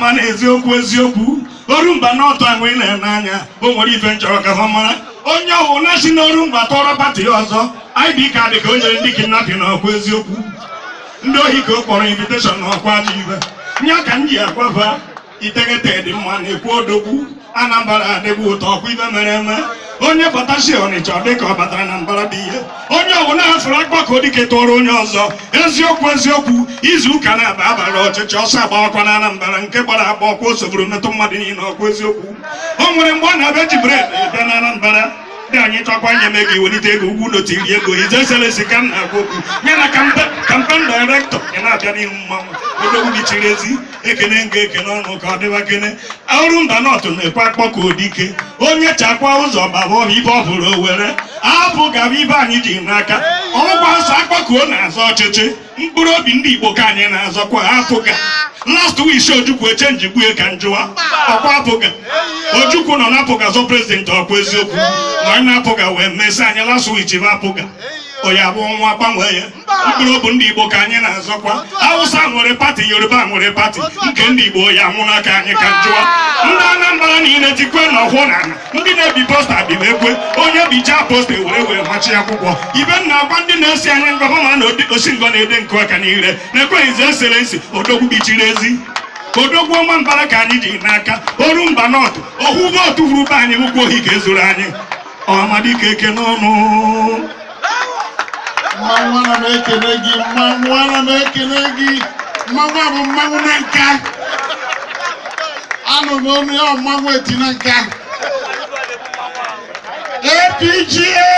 ama na eziokwu Orumba North ahụ ị na-ene anya o nwere ife nchọrọ ka ha mara onye ọwụ na si na Orumba tọrọ pati ọzọ ID kaadị ka o nyere ndị kidnapping na ọkwa eziokwu ndị ohi ka o kpọrọ invitation na ọkwa ajọ ibe nya ka m ji agwava Iteghete dị mma na-ekwu odogwu Anambra adịgbu ụtọ ọkwa ibe mere eme onye batashi Ọnịcha ọ dị ka ọ batara na mbara dị ihe onye ọwụna hafụrụ agbakọ dike tụrụ onye ọzọ eziokwu izu ụka na-aba abalị ọchịchị ọsọ agbawakwa na Anambra nke gbara agba ọkwa o sogburu metụ mmadụ niile ọkwa eziokwu o nwere mgbe ọ na-abịa ji bred bịa na Anambra ndị anyị chọkwa nye me gị welite ego ugwu n'otiri ego His Excellency ka m na-agwa okwu ya na campaign director ị na-abịa n'ihu mmanwụ odogwu dị chiri ezi ekene nga ekene ọnụ ka ọ dịba kene Orumba North na-ekwe akpọkọ dike onye chakwa ụzọ baba ọhịa ibe ọ bụrụ Owere abụ gaba ibe anyị ji n'aka ọgwụkwa nsọ akpọkọ na-azọ ọchịchị mkpụrụ obi ndị Igbo ka anyị na-azọkwa afụga last week Ojukwu echenji gbue ka njụwa ọkwa apụga Ojukwu nọ na-apụga zọ prezident ọkwa eziokwu na onye na-apụga wee mesị anyị last week bụ apụga onye abụ nwa gbanwee ya mkpụrụ obi ndị Igbo ka anyị na-azọkwa Hausa nwere pati Yoruba nwere pati nke ndị Igbo ya nwụ n'aka anyị ka njụwa ndị Anambra niile tikwe na ọhụụ na ana ndị na-ebi posta bibekwe onye bichaa posta were machi akwụkwọ ibe na-agwa ndị na-esi anyị ngọbama na osingo na-ede nke aka niile na-ekweghị His Excellency odogwu bichiri ezi odogwu ọma mbara ka anyị ji n'aka Orumba North ohu vootu vuru be anyị bụkwa ohi ka ezuru anyị ọmadike eke n'ọnụ mmanwụ ana m ekele gị mmanwụ abụ mmanwụ na nka anụ m ọnụ ya mmanwụ eti na nka APGA